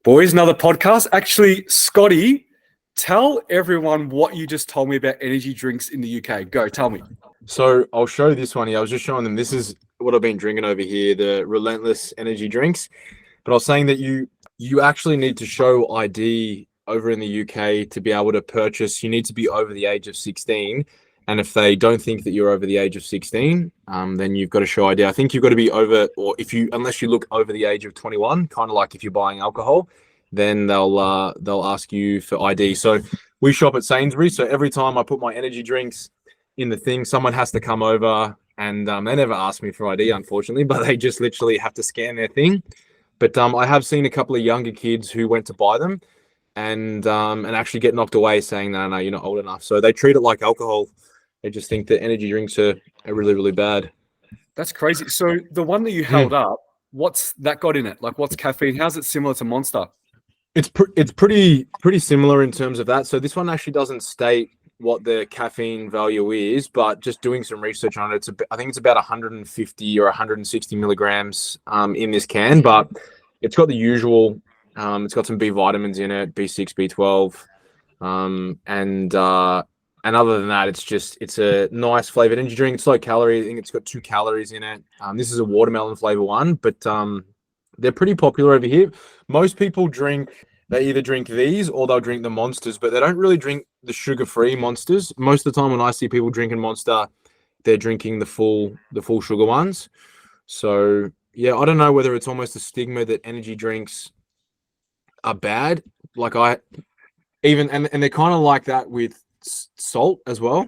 Boys, another podcast. Actually, Scotty, tell everyone what you just told me about energy drinks in the UK. Go, tell me. So I'll show this one here. I was just showing them. This is what I've been drinking over here, the Relentless energy drinks. But I was saying that you actually need to show ID over in the UK to be able to purchase. You need to be over the age of 16. And if they don't think that you're over the age of 16, then you've got to show ID. I think you've got to be over, or unless you look over the age of 21, kind of like if you're buying alcohol, then they'll ask you for ID. So we shop at Sainsbury's. So every time I put my energy drinks in the thing, someone has to come over, and they never ask me for ID, unfortunately, but they just literally have to scan their thing. But I have seen a couple of younger kids who went to buy them and actually get knocked away saying, no, you're not old enough. So they treat it like alcohol. They just think that energy drinks are really, really bad. That's crazy. So the one that you held up, what's that got in it? Like, what's caffeine? How's it similar to Monster? It's pretty similar in terms of that. So this one actually doesn't state what the caffeine value is, but just doing some research on it, I think it's about 150 or 160 milligrams in this can, but it's got the usual. It's got some B vitamins in it, B6, B12, and other than that, it's a nice flavored energy drink. It's low calorie. I think it's got 2 calories in it. This is a watermelon flavor one, but they're pretty popular over here. Most people they either drink these or they'll drink the Monsters, but they don't really drink the sugar-free Monsters. Most of the time when I see people drinking Monster, they're drinking the full sugar ones. So yeah, I don't know whether it's almost a stigma that energy drinks are bad. Like and they're kind of like that with salt as well.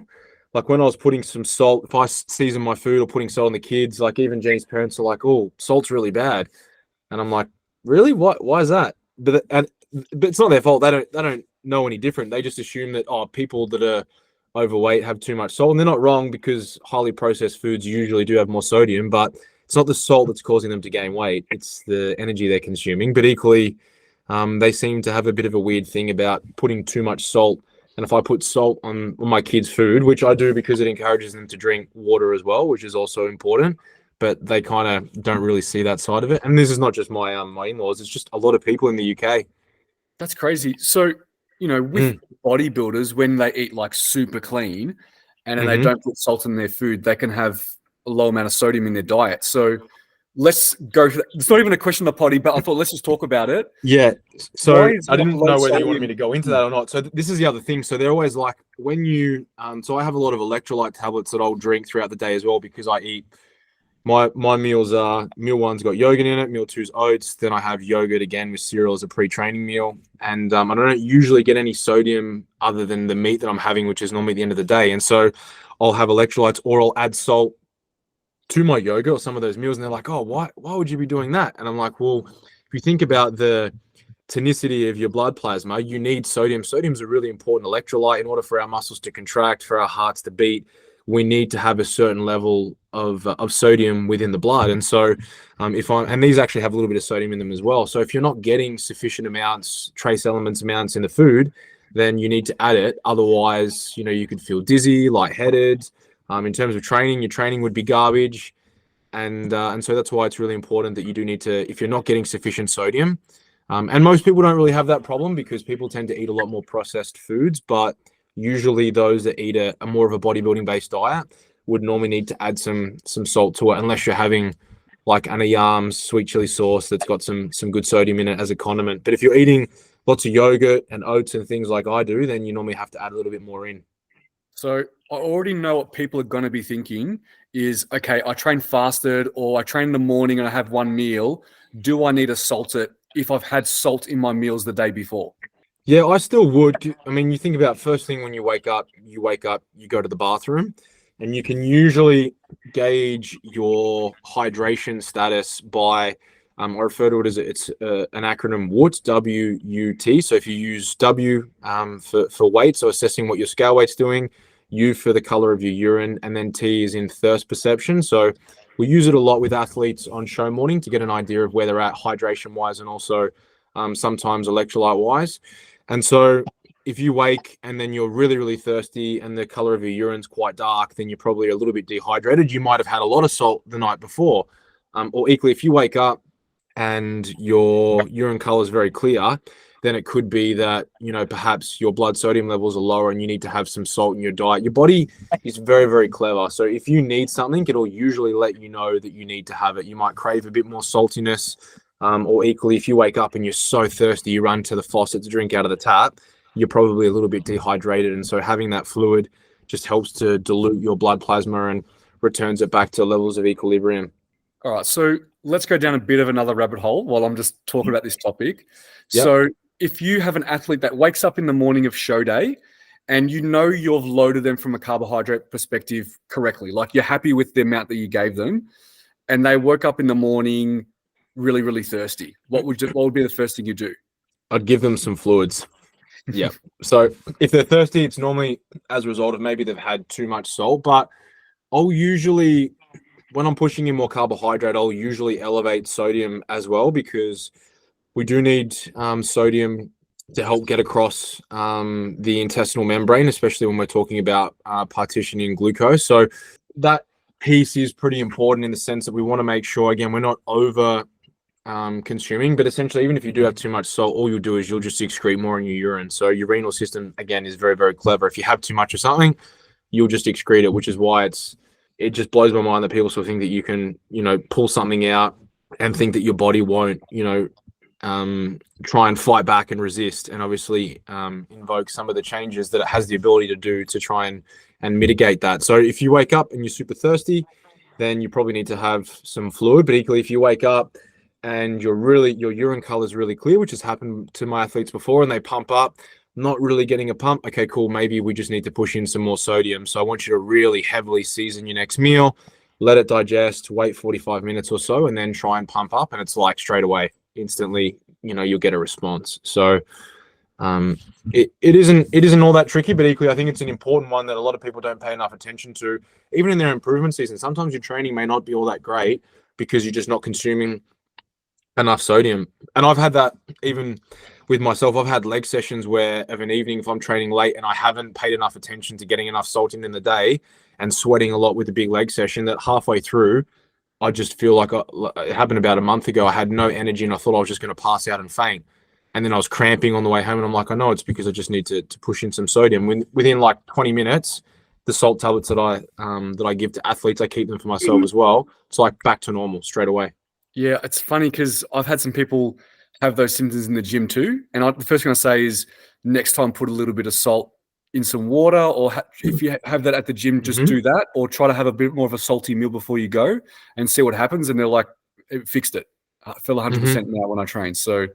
Like when I was putting some salt, if I season my food or putting salt on the kids, like even Jenny's parents are like, "Oh, salt's really bad," and I'm like, "Really? What? Why is that?" But it's not their fault. They don't know any different. They just assume that people that are overweight have too much salt, and they're not wrong because highly processed foods usually do have more sodium. But it's not the salt that's causing them to gain weight; it's the energy they're consuming. But equally, they seem to have a bit of a weird thing about putting too much salt. And if I put salt on my kids' food, which I do because it encourages them to drink water as well, which is also important, but they kind of don't really see that side of it. And this is not just my my in-laws; it's just a lot of people in the UK. That's crazy. So, with bodybuilders, when they eat like super clean and then they don't put salt in their food, they can have a low amount of sodium in their diet. So let's go for that. It's not even a question of the potty, but I thought let's just talk about it. Yeah. So I didn't know whether you wanted me to go into that or not. So this is the other thing. So they're always like when you so I have a lot of electrolyte tablets that I'll drink throughout the day as well because I eat my meals are meal one's got yogurt in it, meal two's oats, then I have yogurt again with cereal as a pre-training meal. And I don't usually get any sodium other than the meat that I'm having, which is normally the end of the day. And so I'll have electrolytes or I'll add salt to my yogurt or some of those meals, and they're like, "Oh, why would you be doing that?" And I'm like, well, if you think about the tonicity of your blood plasma, you need sodium. Sodium's a really important electrolyte in order for our muscles to contract, for our hearts to beat. We need to have a certain level of sodium within the blood. And so and these actually have a little bit of sodium in them as well. So if you're not getting sufficient amounts, trace elements amounts in the food, then you need to add it. Otherwise, you could feel dizzy, lightheaded. In terms of training, your training would be garbage. And so that's why it's really important that you do need to, if you're not getting sufficient sodium, and most people don't really have that problem because people tend to eat a lot more processed foods, but usually those that eat a more of a bodybuilding based diet would normally need to add some salt to it, unless you're having like Anna Yam's sweet chili sauce that's got some good sodium in it as a condiment. But if you're eating lots of yogurt and oats and things like I do, then you normally have to add a little bit more in. So I already know what people are going to be thinking is, okay, I train fasted or I train in the morning and I have one meal. Do I need to salt it if I've had salt in my meals the day before? Yeah, I still would. I mean, you think about first thing when you wake up, you go to the bathroom, and you can usually gauge your hydration status by, I refer to it as it's an acronym WUT, W-U-T. So if you use W for weight, so assessing what your scale weight's doing, U for the color of your urine, and then T is in thirst perception. So we use it a lot with athletes on show morning to get an idea of where they're at hydration-wise and also sometimes electrolyte-wise. And so if you wake and then you're really, really thirsty and the color of your urine's quite dark, then you're probably a little bit dehydrated. You might have had a lot of salt the night before. Or equally, if you wake up and your urine color is very clear, then it could be that, perhaps your blood sodium levels are lower and you need to have some salt in your diet. Your body is very, very clever. So if you need something, it'll usually let you know that you need to have it. You might crave a bit more saltiness, or equally, if you wake up and you're so thirsty, you run to the faucet to drink out of the tap, you're probably a little bit dehydrated. And so having that fluid just helps to dilute your blood plasma and returns it back to levels of equilibrium. All right, so let's go down a bit of another rabbit hole while I'm just talking about this topic. Yep. So if you have an athlete that wakes up in the morning of show day and you've loaded them from a carbohydrate perspective correctly, like you're happy with the amount that you gave them, and they woke up in the morning really, really thirsty, what would be the first thing you do? I'd give them some fluids. Yeah. So if they're thirsty, it's normally as a result of maybe they've had too much salt, but I'll usually, when I'm pushing in more carbohydrate, I'll usually elevate sodium as well, because we do need sodium to help get across the intestinal membrane, especially when we're talking about partitioning glucose. So that piece is pretty important in the sense that we want to make sure, again, we're not over consuming, but essentially, even if you do have too much salt, all you'll do is you'll just excrete more in your urine. So your renal system, again, is very, very clever. If you have too much of something, you'll just excrete it, which is why it just blows my mind that people still think that you can, pull something out and think that your body won't, try and fight back and resist, and obviously invoke some of the changes that it has the ability to do to try and mitigate that. So if you wake up and you're super thirsty, then you probably need to have some fluid. But equally, if you wake up and your urine color is really clear, which has happened to my athletes before, and they pump up, not really getting a pump, okay, cool, maybe we just need to push in some more sodium. So I want you to really heavily season your next meal, let it digest, wait 45 minutes or so, and then try and pump up. And it's like straight away, instantly, you'll get a response. So it isn't all that tricky, but equally, I think it's an important one that a lot of people don't pay enough attention to, even in their improvement season. Sometimes your training may not be all that great because you're just not consuming enough sodium. And I've had that even with myself. I've had leg sessions where of an evening, if I'm training late and I haven't paid enough attention to getting enough salt in the day and sweating a lot with the big leg session, that halfway through, I just feel like it happened about a month ago. I had no energy and I thought I was just going to pass out and faint. And then I was cramping on the way home, and I'm like, I know it's because I just need to push in some sodium. Within like 20 minutes, the salt tablets that I give to athletes, I keep them for myself as well. It's like back to normal straight away. Yeah, it's funny because I've had some people have those symptoms in the gym too. And the first thing I say is next time put a little bit of salt in some water, or if you have that at the gym, just do that, or try to have a bit more of a salty meal before you go and see what happens. And they're like, it fixed it. I feel 100% now when I train. So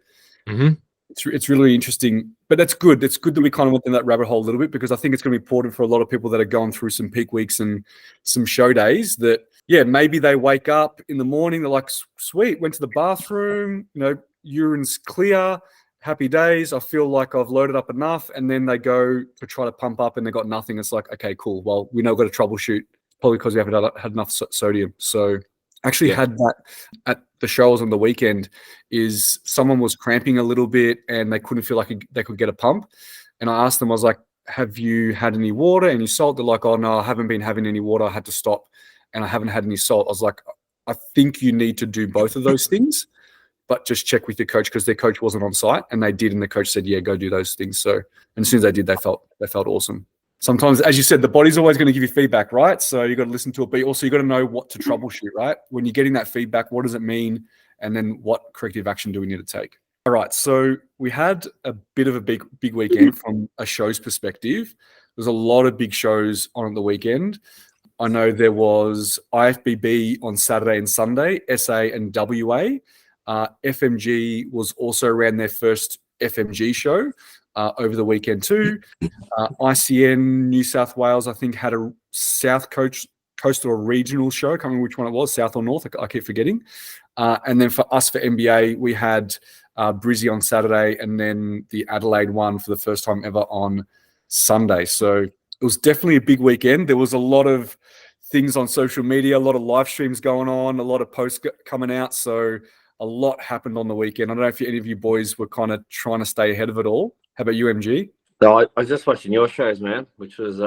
it's really interesting, but that's good. It's good that we kind of went in that rabbit hole a little bit, because I think it's going to be important for a lot of people that are going through some peak weeks and some show days that, yeah, maybe they wake up in the morning, they're like, sweet, went to the bathroom, urine's clear, happy days. I feel like I've loaded up enough. And then they go to try to pump up and they got nothing. It's like, okay, cool. Well, we know we've got to troubleshoot, probably because we haven't had enough sodium. So actually had that at the shows on the weekend. Is someone was cramping a little bit and they couldn't feel like they could get a pump. And I asked them, I was like, have you had any water, any salt? They're like, oh no, I haven't been having any water. I had to stop and I haven't had any salt. I was like, I think you need to do both of those things, but just check with your coach, because their coach wasn't on site, and they did. And the coach said, yeah, go do those things. So, and as soon as they did, they felt awesome. Sometimes, as you said, the body's always going to give you feedback, right? So you got to listen to it, but also you got to know what to troubleshoot, right? When you're getting that feedback, what does it mean? And then what corrective action do we need to take? All right. So we had a bit of a big weekend from a show's perspective. There's a lot of big shows on the weekend. I know there was IFBB on Saturday and Sunday, SA and WA. FMG was also ran their first FMG show over the weekend too. ICN New South Wales, I think, had a South Coastal or regional show. I can't remember which one it was, South or North. I keep forgetting. And then for us, for NBA, we had Brizzy on Saturday, and then the Adelaide one for the first time ever on Sunday. So it was definitely a big weekend. There was a lot of things on social media, a lot of live streams going on, a lot of posts coming out. So a lot happened on the weekend. I don't know if any of you boys were kind of trying to stay ahead of it all. How about you, MG? No, I was just watching your shows, man, which was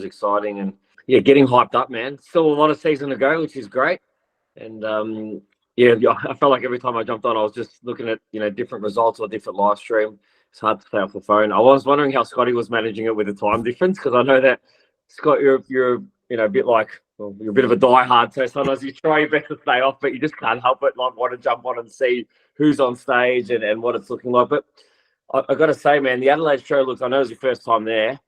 exciting, and yeah, getting hyped up, man. Still a lot of season to go, which is great. And Yeah, I felt like every time I jumped on, I was just looking at different results or different live stream. It's hard to stay off the phone. I was wondering how Scotty was managing it with the time difference, because I know that Scott, you're a bit like, well, you're a bit of a diehard, so sometimes you try your best to stay off, but you just can't help it. Like, want to jump on and see who's on stage and what it's looking like. But I got to say, man, the Adelaide show looks. I know it was your first time there.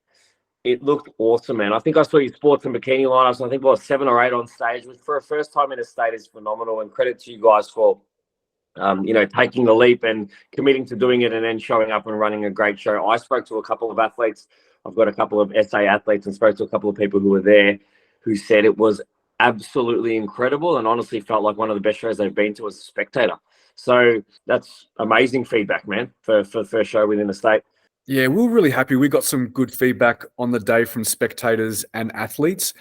It looked awesome, man. I think I saw your sports and bikini lineups. I think it was 7 or 8 on stage, which for a first time in a state is phenomenal. And credit to you guys for, taking the leap and committing to doing it and then showing up and running a great show. I spoke to a couple of athletes. I've got a couple of SA athletes and spoke to a couple of people who were there who said it was absolutely incredible and honestly felt like one of the best shows they've been to as a spectator. So that's amazing feedback, man, for the first show within the state. Yeah, we were really happy. We got some good feedback on the day from spectators and athletes.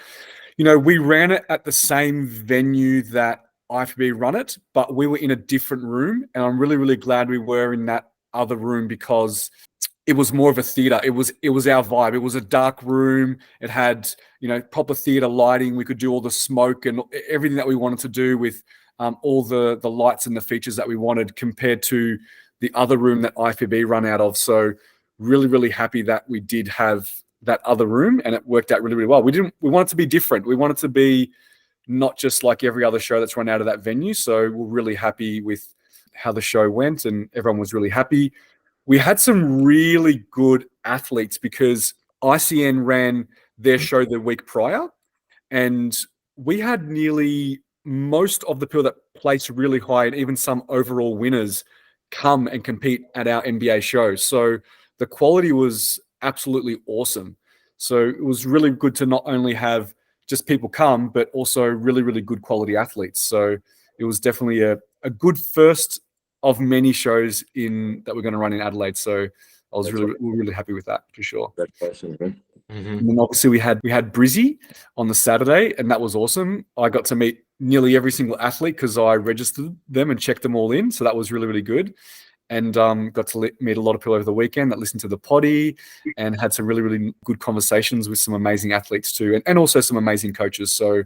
We ran it at the same venue that IFBB run it, but we were in a different room. And I'm really, really glad we were in that other room because it was more of a theater. It was our vibe. It was a dark room. It had, proper theater lighting. We could do all the smoke and everything that we wanted to do with all the lights and the features that we wanted compared to the other room that IFBB run out of. So really, really happy that we did have that other room and it worked out really, really well. We wanted to be different. We wanted to be not just like every other show that's run out of that venue. So we're really happy with how the show went and everyone was really happy. We had some really good athletes because ICN ran their show the week prior and we had nearly most of the people that placed really high and even some overall winners come and compete at our NBA show. So the quality was absolutely awesome. So it was really good to not only have just people come, but also really, really good quality athletes. So it was definitely a good first of many shows that we're going to run in Adelaide. So we're really happy with that for sure. That person, man. Mm-hmm. And then obviously we had Brizzy on the Saturday, and that was awesome. I got to meet nearly every single athlete because I registered them and checked them all in. So that was really, really good. And got to meet a lot of people over the weekend that listened to the potty and had some really, really good conversations with some amazing athletes too, and also some amazing coaches. So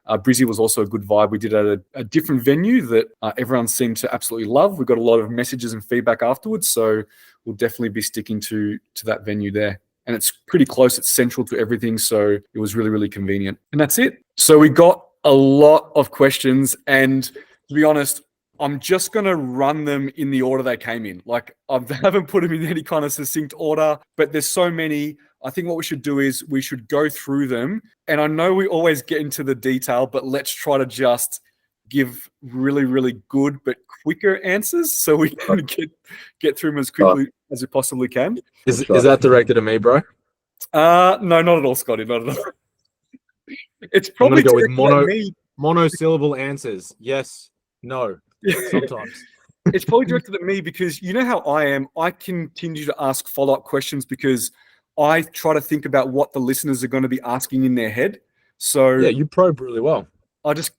Brizzy was also a good vibe. We did it at a different venue that everyone seemed to absolutely love. We got a lot of messages and feedback afterwards. So we'll definitely be sticking to that venue there. And it's pretty close. It's central to everything. So it was really, really convenient. And that's it. So we got a lot of questions. And to be honest, I'm just going to run them in the order they came in. Like, I haven't put them in any kind of succinct order, but there's so many. I think what we should do is we should go through them. And I know we always get into the detail, but let's try to just give really, really good but quicker answers so we can get through them as quickly as we possibly can. Is that directed at me, bro? No, not at all, Scotty. Not at all. It's probably I'm going to go with monosyllable answers. Yes, no. Sometimes. It's probably directed at me because you know how I am. I continue to ask follow-up questions because I try to think about what the listeners are going to be asking in their head. So yeah, you probe really well. I just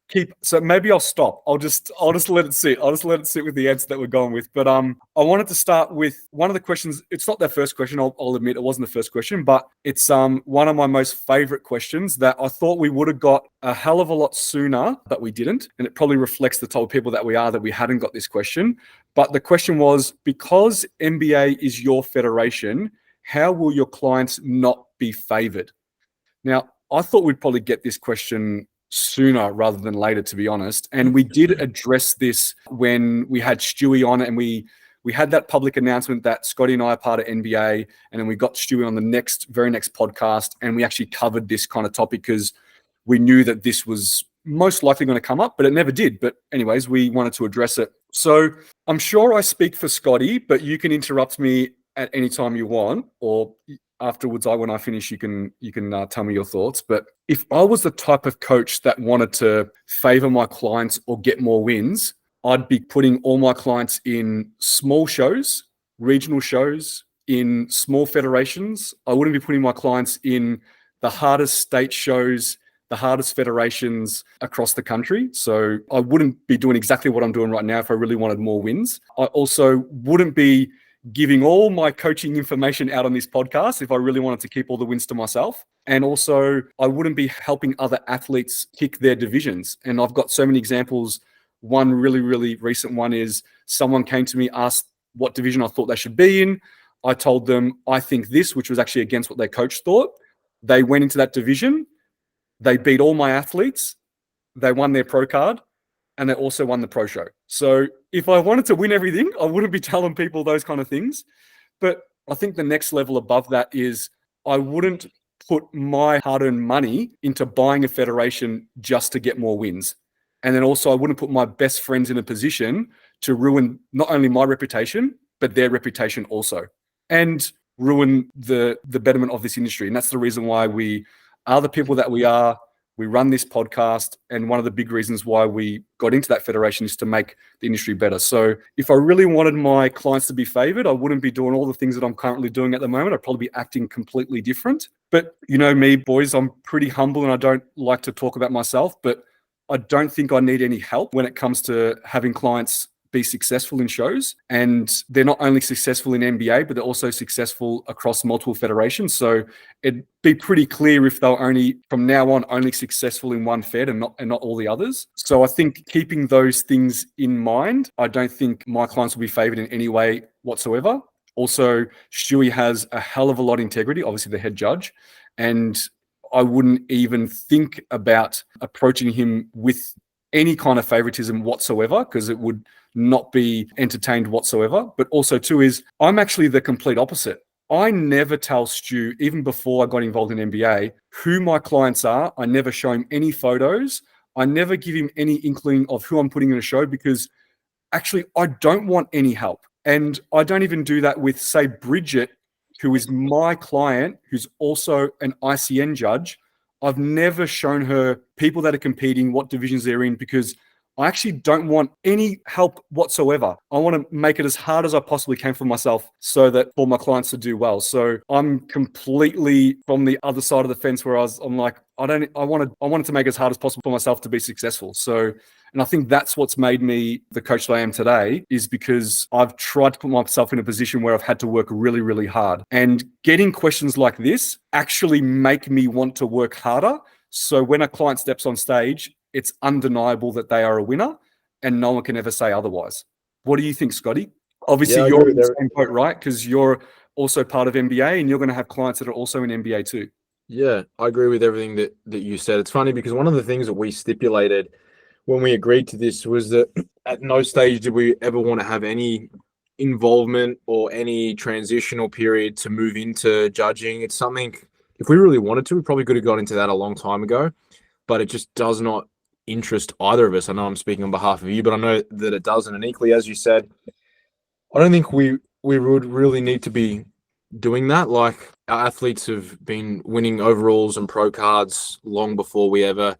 so maybe I'll stop. I'll just let it sit. I'll just let it sit with the answer that we're going with. But I wanted to start with one of the questions. It's not their first question. I'll admit it wasn't the first question, but it's one of my most favorite questions that I thought we would have got a hell of a lot sooner, but we didn't. And it probably reflects the type of people that we are that we hadn't got this question. But the question was, because NBA is your federation, how will your clients not be favored? Now, I thought we'd probably get this question sooner rather than later, to be honest. And we did address this when we had Stewie on, and we had that public announcement that Scotty and I are part of NBA, and then we got Stewie on the very next podcast, and we actually covered this kind of topic because we knew that this was most likely going to come up, but it never did. But anyways, we wanted to address it. So I'm sure I speak for Scotty, but you can interrupt me at any time you want, or afterwards, when I finish, you can tell me your thoughts. But if I was the type of coach that wanted to favor my clients or get more wins, I'd be putting all my clients in small shows, regional shows, in small federations. I wouldn't be putting my clients in the hardest state shows, the hardest federations across the country. So I wouldn't be doing exactly what I'm doing right now if I really wanted more wins. I also wouldn't be giving all my coaching information out on this podcast if I really wanted to keep all the wins to myself. And also, I wouldn't be helping other athletes kick their divisions. And I've got so many examples One really, really recent one is someone came to me, asked what division I thought they should be in. I told them, I think this, which was actually against what their coach thought. They went into that division. They beat all my athletes. They won their pro card, and they also won the pro show. So if I wanted to win everything, I wouldn't be telling people those kind of things. But I think the next level above that is I wouldn't put my hard-earned money into buying a federation just to get more wins. And then also I wouldn't put my best friends in a position to ruin not only my reputation, but their reputation also, and ruin the betterment of this industry. And that's the reason why we are the people that we are. We run this podcast, and one of the big reasons why we got into that federation is to make the industry better. So if I really wanted my clients to be favored, I wouldn't be doing all the things that I'm currently doing at the moment. I'd probably be acting completely different. But you know me, boys, I'm pretty humble and I don't like to talk about myself, but I don't think I need any help when it comes to having clients be successful in shows. And they're not only successful in NBA, but they're also successful across multiple federations. So it'd be pretty clear if they're only, from now on, only successful in one fed and not all the others. So I think keeping those things in mind, I don't think my clients will be favored in any way whatsoever. Also, Stewie has a hell of a lot of integrity, obviously the head judge, and I wouldn't even think about approaching him with any kind of favoritism whatsoever, because it would not be entertained whatsoever. But also too is I'm actually the complete opposite. I never tell Stu, even before I got involved in NBA, who my clients are. I never show him any photos. I never give him any inkling of who I'm putting in a show, because actually I don't want any help. And I don't even do that with, say, Bridget, who is my client, who's also an ICN judge. I've never shown her people that are competing, what divisions they're in, because I actually don't want any help whatsoever. I want to make it as hard as I possibly can for myself so that for my clients to do well. So I'm completely from the other side of the fence where I'm like, I wanted to make it as hard as possible for myself to be successful. So, and I think that's what's made me the coach that I am today, is because I've tried to put myself in a position where I've had to work really, really hard. And getting questions like this actually make me want to work harder. So when a client steps on stage, it's undeniable that they are a winner and no one can ever say otherwise. What do you think, Scotty? Obviously, you're in the same boat, right? Because you're also part of NBA and you're going to have clients that are also in NBA too. Yeah, I agree with everything that you said. It's funny because one of the things that we stipulated when we agreed to this was that at no stage did we ever want to have any involvement or any transitional period to move into judging. It's something, if we really wanted to, we probably could have got into that a long time ago, but it just does not interest either of us. I know I'm speaking on behalf of you, but I know that it doesn't. And equally, as you said, I don't think we would really need to be doing that. Like, our athletes have been winning overalls and pro cards long before we ever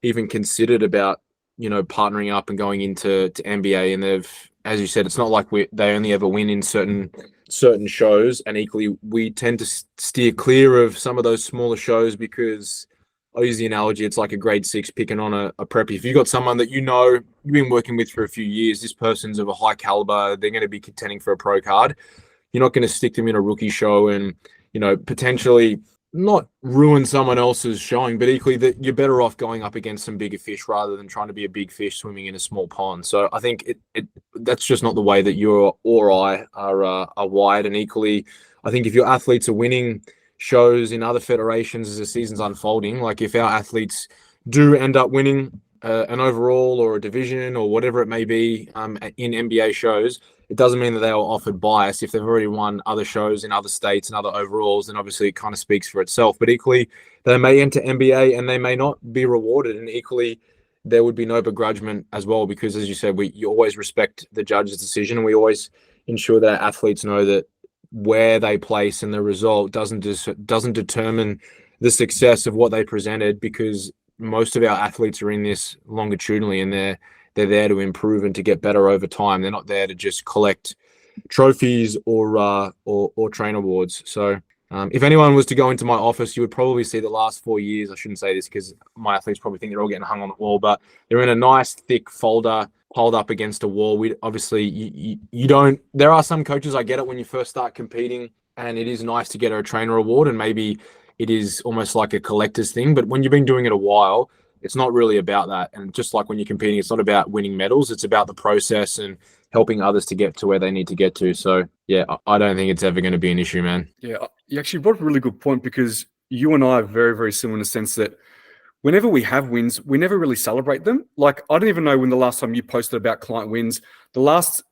even considered about, you know, partnering up and going into NBA. And they've, as you said, it's not like they only ever win in certain shows. And equally, we tend to steer clear of some of those smaller shows because, I'll use the analogy, it's like a grade 6 picking on a preppy. If you've got someone that you know you've been working with for a few years, this person's of a high caliber, they're going to be contending for a pro card, you're not going to stick them in a rookie show and, you know, potentially not ruin someone else's showing, but equally that you're better off going up against some bigger fish rather than trying to be a big fish swimming in a small pond. So I think that's just not the way that you or I are wired. And equally, I think if your athletes are winning shows in other federations as the season's unfolding, like if our athletes do end up winning an overall or a division or whatever it may be in NBA shows, it doesn't mean that they are offered bias. If they've already won other shows in other states and other overalls, then obviously it kind of speaks for itself. But equally, they may enter NBA and they may not be rewarded. And equally, there would be no begrudgment as well, because as you said, you always respect the judge's decision, and we always ensure that our athletes know that where they place and the result doesn't determine the success of what they presented, because most of our athletes are in this longitudinally and they're there to improve and to get better over time. They're not there to just collect trophies or train awards. So if anyone was to go into my office, you would probably see the last 4 years. I shouldn't say this because my athletes probably think they're all getting hung on the wall, but they're in a nice thick folder piled up against a wall. We obviously you don't. There are some coaches, I get it, when you first start competing, and it is nice to get a trainer award, and maybe it is almost like a collector's thing. But when you've been doing it a while, it's not really about that. And just like when you're competing, it's not about winning medals. It's about the process and helping others to get to where they need to get to. So yeah, I don't think it's ever going to be an issue, man. Yeah, you actually brought up a really good point, because you and I are very, very similar in the sense that whenever we have wins, we never really celebrate them. Like, I don't even know when the last time you posted about client wins. The last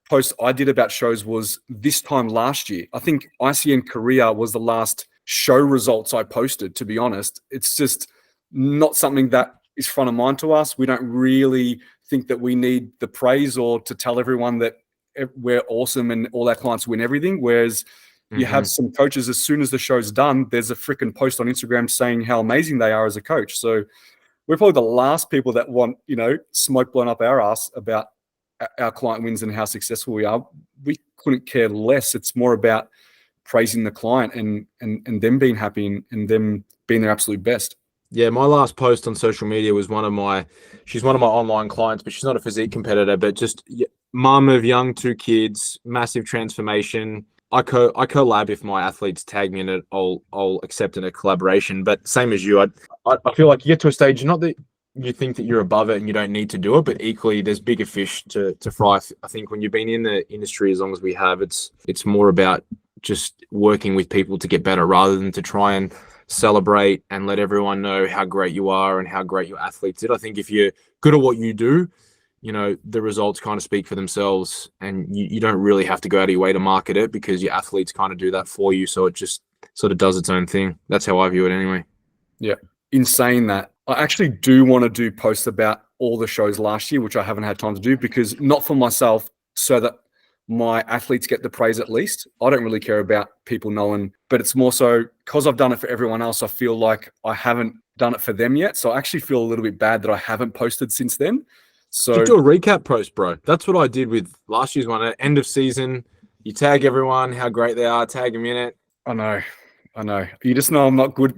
post I did about shows was this time last year. I think ICN Korea was the last show results I posted, to be honest. It's just not something that is front of mind to us. We don't really think that we need the praise or to tell everyone that we're awesome and all our clients win everything. Whereas you have some coaches, as soon as the show's done, there's a freaking post on Instagram saying how amazing they are as a coach. So we're probably the last people that want, smoke blown up our ass about our client wins and how successful we are. We couldn't care less. It's more about praising the client and them being happy and them being their absolute best. Yeah, my last post on social media was she's one of my online clients, but she's not a physique competitor, but just mum of young 2 kids, massive transformation. I collab if my athletes tag me in it. I'll accept in a collaboration. But same as you, I feel like you get to a stage, not that you think that you're above it and you don't need to do it, but equally there's bigger fish to fry. I think when you've been in the industry as long as we have, it's more about just working with people to get better rather than to try and celebrate and let everyone know how great you are and how great your athletes did. I think if you're good at what you do, the results kind of speak for themselves, and you don't really have to go out of your way to market it because your athletes kind of do that for you. So it just sort of does its own thing. That's how I view it anyway. Yeah. In saying that, I actually do want to do posts about all the shows last year, which I haven't had time to do, because not for myself, so that my athletes get the praise at least. I don't really care about people knowing, but it's more so because I've done it for everyone else. I feel like I haven't done it for them yet. So I actually feel a little bit bad that I haven't posted since then. So just do a recap post, bro. That's what I did with last year's one. At end of season, you tag everyone, how great they are, tag them in it. I know. You just know I'm not good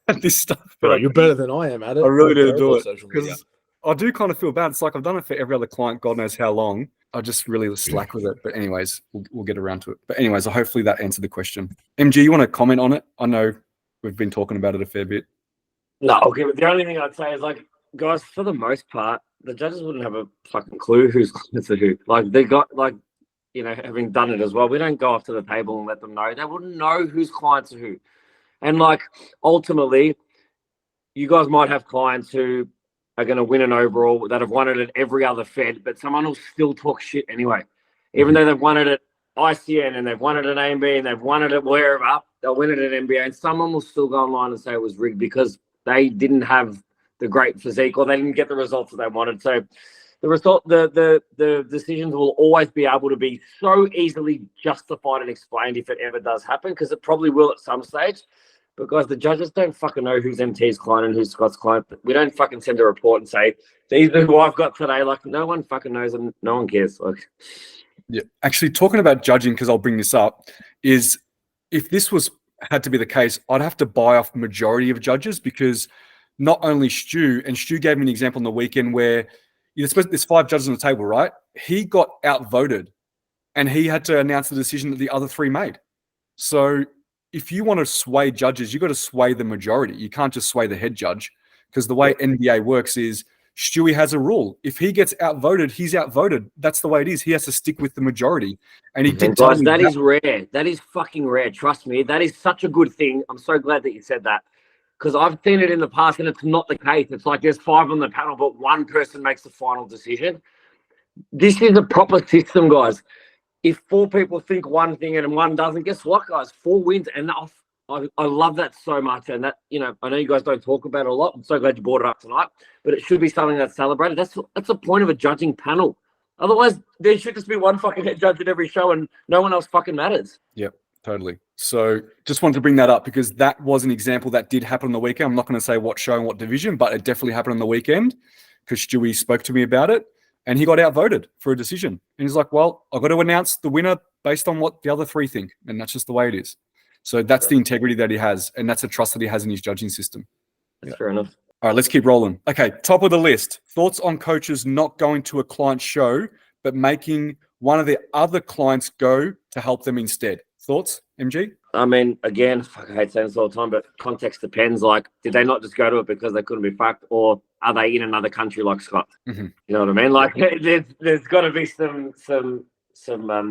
at this stuff. Bro, you're better than I am at it. I really need to do it because I do kind of feel bad. It's like I've done it for every other client, God knows how long. I just really slack with it. But anyways, we'll get around to it. But anyways, hopefully that answered the question. MG, you want to comment on it? I know we've been talking about it a fair bit. No, okay. But the only thing I'd say is, like, guys, for the most part, the judges wouldn't have a fucking clue who's clients are who. Like, they got, like, having done it as well, we don't go off to the table and let them know. They wouldn't know whose clients are who. And, like, ultimately, you guys might have clients who are going to win an overall that have won it at every other Fed, but someone will still talk shit anyway. Even though they've won it at ICN and they've won it at AMB and they've won it at wherever, they'll win it at NBA, and someone will still go online and say it was rigged because they didn't have the great physique or they didn't get the results that they wanted. So the decisions will always be able to be so easily justified and explained if it ever does happen, because it probably will at some stage. But guys, the judges don't fucking know who's MT's client and who's Scott's client. We don't fucking send a report and say, these are who I've got today. Like, no one fucking knows and no one cares. Like, yeah. Actually, talking about judging, because I'll bring this up, is if this had to be the case, I'd have to buy off majority of judges, because not only Stu gave me an example on the weekend where there's 5 judges on the table, right? He got outvoted and he had to announce the decision that the other 3 made. So if you want to sway judges, you've got to sway the majority. You can't just sway the head judge, because the way NBA works is Stewie has a rule. If he gets outvoted, he's outvoted. That's the way it is. He has to stick with the majority. And he did. Guys, that is rare. That is fucking rare. Trust me. That is such a good thing. I'm so glad that you said that, because I've seen it in the past and it's not the case. It's like there's 5 on the panel, but 1 person makes the final decision. This is a proper system, guys. If 4 people think one thing and 1 doesn't, guess what, guys? 4 wins. And I love that so much. And that, I know you guys don't talk about it a lot. I'm so glad you brought it up tonight. But it should be something that's celebrated. That's the point of a judging panel. Otherwise, there should just be 1 fucking head judge at every show and no one else fucking matters. Yep, totally. So just wanted to bring that up because that was an example that did happen on the weekend. I'm not going to say what show and what division, but it definitely happened on the weekend because Stewie spoke to me about it. And he got outvoted for a decision. And he's like, well, I've got to announce the winner based on what the other 3 think. And that's just the way it is. So that's the integrity that he has. And that's the trust that he has in his judging system. That's fair enough. All right, let's keep rolling. Okay, top of the list. Thoughts on coaches not going to a client show, but making one of their other clients go to help them instead. Thoughts, MG? I mean, again, fuck, I hate saying this all the time, but context depends. Like, did they not just go to it because they couldn't be fucked, or are they in another country like Scott? Mm-hmm. You know what I mean? Like, there's got to be some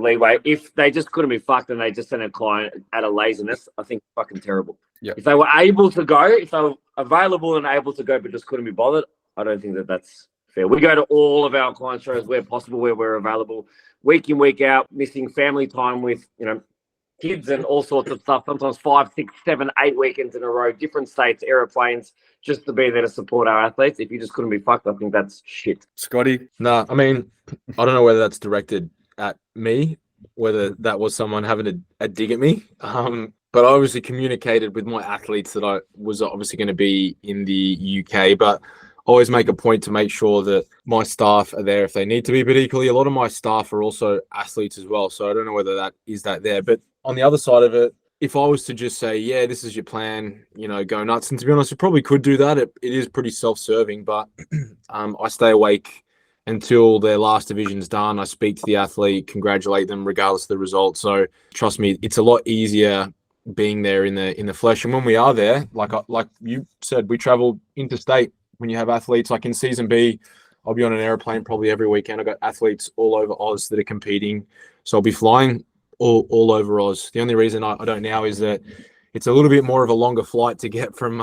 leeway. If they just couldn't be fucked and they just sent a client out of laziness, I think fucking terrible. Yeah. If they were able to go, if they were available and able to go, but just couldn't be bothered, I don't think that's fair. We go to all of our client shows where possible, where we're available, week in, week out, missing family time with, kids and all sorts of stuff, sometimes 5, 6, 7, 8 weekends in a row, different states, aeroplanes, just to be there to support our athletes. If you just couldn't be fucked, I think that's shit. Scotty? No, I mean, I don't know whether that's directed at me, whether that was someone having a dig at me. But I obviously communicated with my athletes that I was obviously going to be in the UK, but always make a point to make sure that my staff are there if they need to be. But equally, a lot of my staff are also athletes as well. So I don't know whether that there. But on the other side of it, if I was to just say, yeah, this is your plan, go nuts. And to be honest, I probably could do that. It is pretty self-serving, but I stay awake until their last division's done. I speak to the athlete, congratulate them regardless of the result. So trust me, it's a lot easier being there in the flesh. And when we are there, like you said, we travel interstate. When you have athletes, like in season B, I'll be on an airplane probably every weekend. I've got athletes all over Oz that are competing. So I'll be flying all over Oz. The only reason I don't now is that it's a little bit more of a longer flight to get from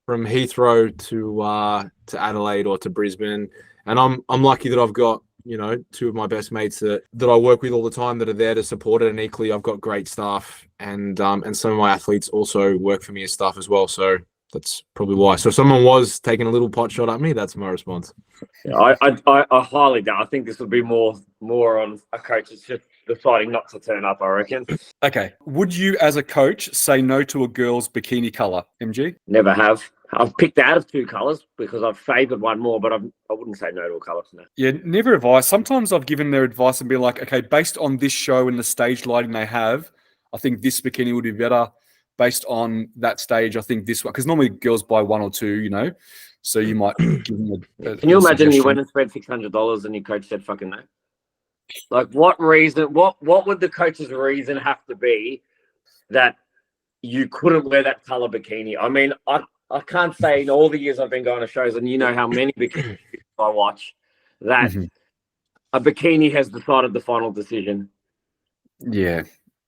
Heathrow to Adelaide or to Brisbane. And I'm lucky that I've got, two of my best mates that I work with all the time that are there to support it. And equally, I've got great staff and some of my athletes also work for me as staff as well. So that's probably why. So if someone was taking a little pot shot at me, that's my response. Yeah, I highly doubt. I think this would be more on a coach that's just deciding not to turn up, I reckon. Okay. Would you, as a coach, say no to a girl's bikini color, MG? Never have. I've picked out of 2 colors because I've favoured one more, but I wouldn't say no to a color. No. Yeah, never have I. Sometimes I've given their advice and been like, okay, based on this show and the stage lighting they have, I think this bikini would be better. Based on that stage, I think this one, because normally girls buy 1 or 2, so you might give them Can you imagine you went and spent $600 and your coach said fucking no? Like, what reason, what would the coach's reason have to be that you couldn't wear that color bikini? I mean, I can't say in all the years I've been going to shows, and you know how many bikinis I watch, that a bikini has decided the final decision. Yeah.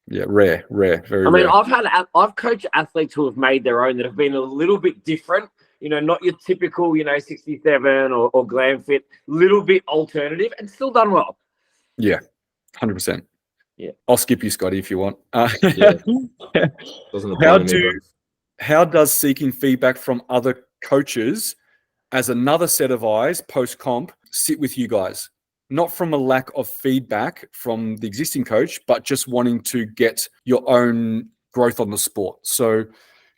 Yeah, rare, very I mean, rare. I've coached athletes who have made their own that have been a little bit different, not your typical, 67 or glam fit, little bit alternative and still done well. Yeah, 100%. Yeah. I'll skip you, Scotty, if you want. Yeah. How does seeking feedback from other coaches as another set of eyes post-comp sit with you guys? Not from a lack of feedback from the existing coach, but just wanting to get your own growth on the sport. So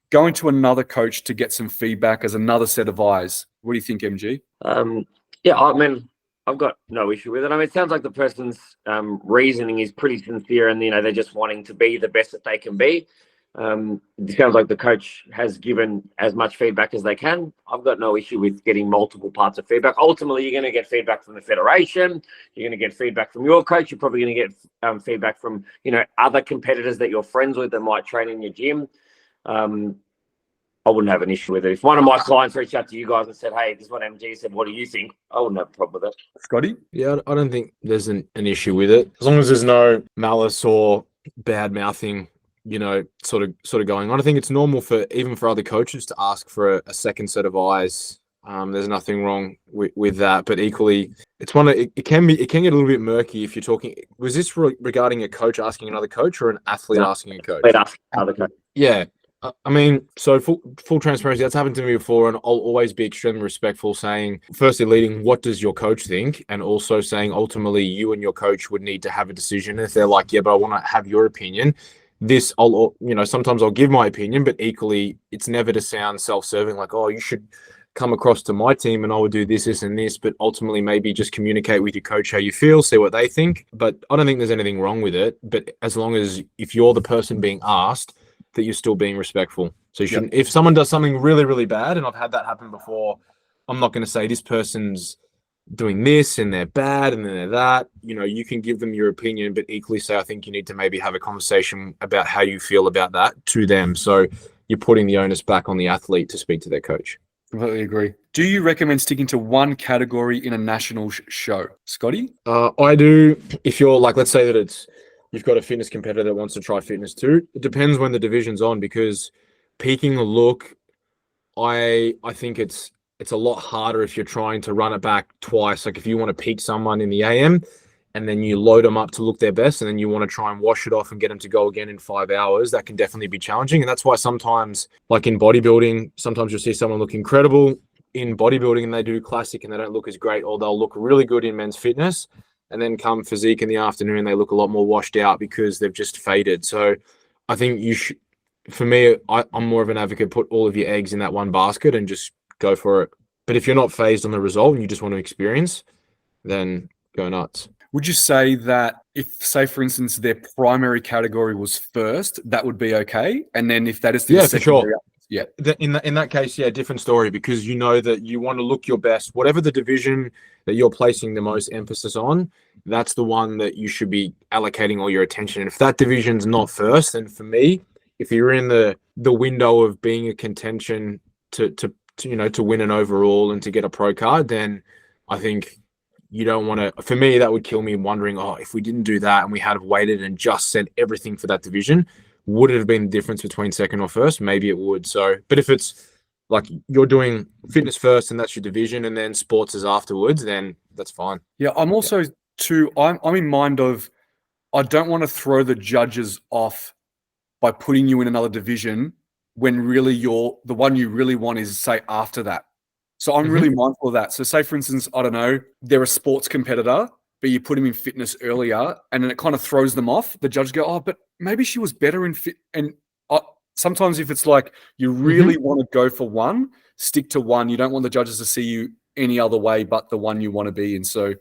going to another coach to get some feedback as another set of eyes. What do you think, MG? Yeah, I mean, I've got no issue with it. I mean, it sounds like the person's reasoning is pretty sincere and, they're just wanting to be the best that they can be. It sounds like the coach has given as much feedback as they can. I've got no issue with getting multiple parts of feedback. Ultimately, you're going to get feedback from the federation. You're going to get feedback from your coach. You're probably going to get feedback from, other competitors that you're friends with that might train in your gym. I wouldn't have an issue with it. If one of my clients reached out to you guys and said, hey, this is what MG said, what do you think? I wouldn't have a problem with it. Scotty? Yeah, I don't think there's an issue with it. As long as there's no malice or bad mouthing, sort of going on. I think it's normal even for other coaches to ask for a second set of eyes. There's nothing wrong with that, but equally, it can get a little bit murky if you're talking. Was this regarding a coach asking another coach or an athlete asking a coach? Asking another coach. Yeah. I mean, so full transparency, that's happened to me before, and I'll always be extremely respectful, saying, firstly, leading, what does your coach think? And also saying, ultimately, you and your coach would need to have a decision. If they're like, yeah, but I want to have your opinion, sometimes I'll give my opinion, but equally, it's never to sound self-serving, like, oh, you should come across to my team and I will do this, and this, but ultimately maybe just communicate with your coach how you feel, see what they think. But I don't think there's anything wrong with it. But as long as if you're the person being asked, that you're still being respectful. So you shouldn't, if someone does something really, really bad, and I've had that happen before, I'm not going to say this person's doing this and they're bad and then they're that. You can give them your opinion, but equally say, I think you need to maybe have a conversation about how you feel about that to them. So you're putting the onus back on the athlete to speak to their coach. Completely agree. Do you recommend sticking to one category in a national show, Scotty? I do. If you're like, let's say that you've got a fitness competitor that wants to try fitness too. It depends when the division's on, because peaking the look, I think it's a lot harder if you're trying to run it back twice. Like if you want to peak someone in the AM and then you load them up to look their best and then you want to try and wash it off and get them to go again in 5 hours, that can definitely be challenging. And that's why sometimes, like in bodybuilding, sometimes you'll see someone look incredible in bodybuilding and they do classic and they don't look as great, or they'll look really good in men's fitness and then come physique in the afternoon, they look a lot more washed out because they've just faded. So I think you should, for me, I'm more of an advocate, put all of your eggs in that one basket and just go for it. But if you're not phased on the result and you just want to experience, then go nuts. Would you say that if, say, for instance, their primary category was first, that would be okay? And then if that is the secondary, for sure. In that case, different story, because you know that you want to look your best. Whatever the division that you're placing the most emphasis on, that's the one that you should be allocating all your attention. And if that division's not first, then for me, if you're in the window of being a contention to win an overall and to get a pro card, then I think you don't want to. For me, that would kill me wondering, if we didn't do that and we had waited and just sent everything for that division, would it have been the difference between second or first? Maybe it would. So, but if it's like you're doing fitness first and that's your division and then sports is afterwards, then that's fine. Yeah, I'm also I'm in mind of, I don't want to throw the judges off by putting you in another division when really the one you really want is, say, after that. So I'm really mindful of that. So say, for instance, I don't know, they're a sports competitor, but you put them in fitness earlier and then it kind of throws them off. The judge go, but maybe she was better in fit. And sometimes if it's like you really want to go for one, stick to one. You don't want the judges to see you any other way but the one you want to be in. So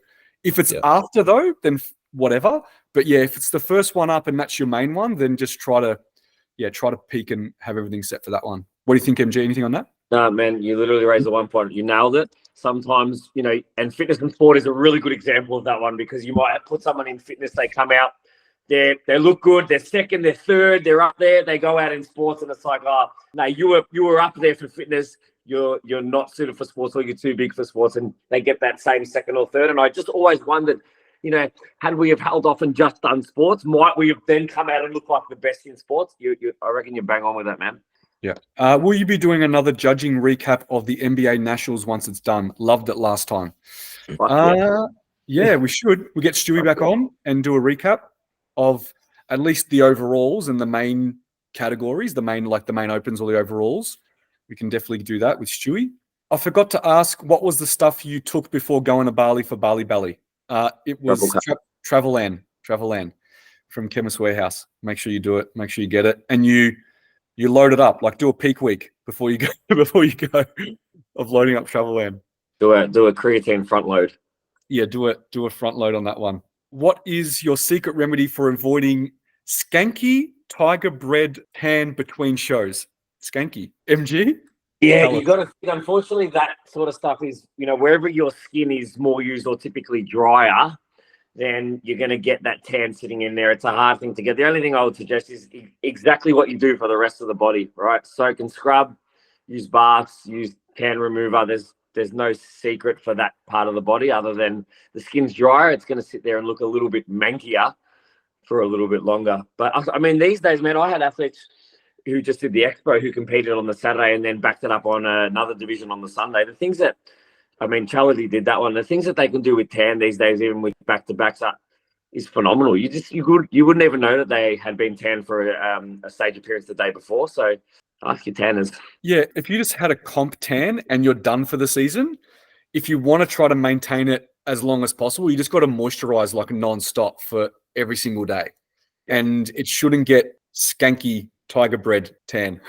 if it's after though, then whatever. But yeah, if it's the first one up and that's your main one, then just try to peak and have everything set for that one. What do you think, MG? Anything on that? No, man, you literally raised the one point. You nailed it. Sometimes, and fitness and sport is a really good example of that one, because you might put someone in fitness, they come out, they look good, they're second, they're third, they're up there, they go out in sports and it's like, no, you were up there for fitness, you're not suited for sports, or you're too big for sports, and they get that same second or third. And I just always wondered, had we have held off and just done sports, might we have then come out and look like the best in sports? I reckon you're bang on with that, man. Yeah. Will you be doing another judging recap of the NBA Nationals once it's done? Loved it last time. Yeah, we should. We get Stewie back on and do a recap of at least the overalls and the main categories, the main opens or the overalls. We can definitely do that with Stewie. I forgot to ask, what was the stuff you took before going to Bali for Bali Belly? It was Travel-An from Chemist Warehouse. Make sure you do it. Make sure you get it. And you load it up, like do a peak week before you go of loading up Travel-An. Do a creatine front load. Yeah, do a front load on that one. What is your secret remedy for avoiding skanky Tigerbread Tan between shows? Skanky. MG? Yeah, you got to think, unfortunately, that sort of stuff is, wherever your skin is more used or typically drier, then you're going to get that tan sitting in there. It's a hard thing to get. The only thing I would suggest is exactly what you do for the rest of the body, right? Soak and scrub, use baths, use tan remover. There's no secret for that part of the body other than the skin's drier. It's going to sit there and look a little bit mankier for a little bit longer. But I mean, these days, man, I had athletes who just did the expo who competed on the Saturday and then backed it up on another division on the Sunday. The things that, Charlie did that one. The things that they can do with tan these days, even with back-to-backs, is phenomenal. You wouldn't even know that they had been tan for a stage appearance the day before. So ask your tanners. Yeah, if you just had a comp tan and you're done for the season, if you want to try to maintain it as long as possible, you just got to moisturize like non-stop for every single day. And it shouldn't get skanky Tigerbread Tan.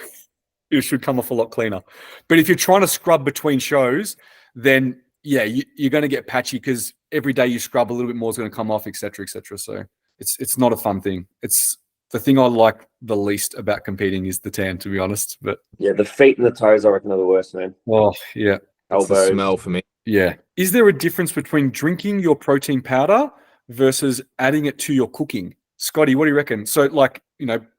It should come off a lot cleaner. But if you're trying to scrub between shows, then yeah, you're going to get patchy because every day you scrub a little bit more is going to come off, etc., etc. So it's not a fun thing. It's the thing I like the least about competing is the tan, to be honest. But yeah, the feet and the toes, I reckon, are the worst, man. Oh yeah, elbows. The smell for me. Yeah. Is there a difference between drinking your protein powder versus adding it to your cooking? Scotty, what do you reckon? So, like,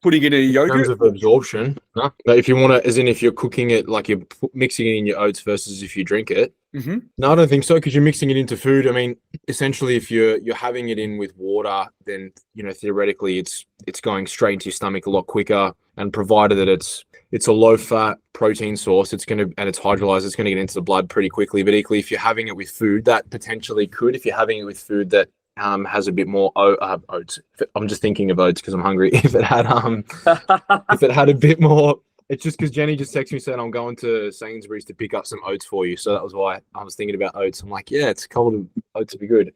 putting it in a yogurt? In terms of absorption, no? But if you want to, as in if you're cooking it, like you're mixing it in your oats versus if you drink it. Mm-hmm. No, I don't think so, because you're mixing it into food. I mean, essentially, if you're having it in with water, then theoretically it's going straight into your stomach a lot quicker. And provided that it's a low fat protein source, and it's hydrolyzed, it's gonna get into the blood pretty quickly. But equally, if you're having it with food, that potentially could. If you're having it with food that has a bit more oats. I'm just thinking of oats because I'm hungry. If it had a bit more. It's just because Jenny just texted me saying I'm going to Sainsbury's to pick up some oats for you. So that was why I was thinking about oats. I'm like, yeah, it's cold. Oats would be good.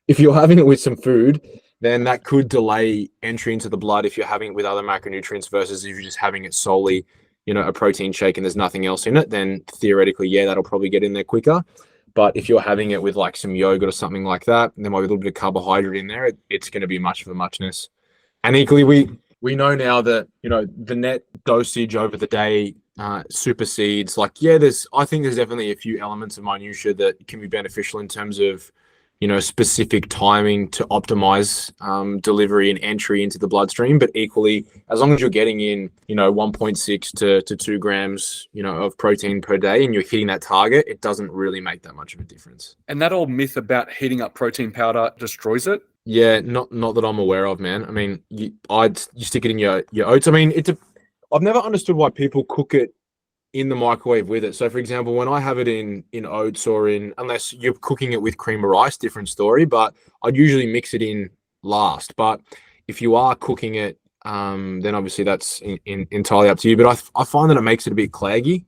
If you're having it with some food, then that could delay entry into the blood if you're having it with other macronutrients versus if you're just having it solely, a protein shake and there's nothing else in it, then theoretically, yeah, that'll probably get in there quicker. But if you're having it with like some yogurt or something like that, and there might be a little bit of carbohydrate in there, it's going to be much of a muchness. And equally, we know now that, the net dosage over the day supersedes, I think there's definitely a few elements of minutia that can be beneficial in terms of, specific timing to optimize delivery and entry into the bloodstream. But equally, as long as you're getting in, 1.6 to 2 grams, of protein per day and you're hitting that target, it doesn't really make that much of a difference. And that old myth about heating up protein powder destroys it? Yeah, not that I'm aware of, man. I mean, you stick it in your oats. I mean, I've never understood why people cook it in the microwave with it. So, for example, when I have it in oats unless you're cooking it with cream or rice, different story. But I'd usually mix it in last. But if you are cooking it, then obviously that's entirely up to you. But I find that it makes it a bit claggy.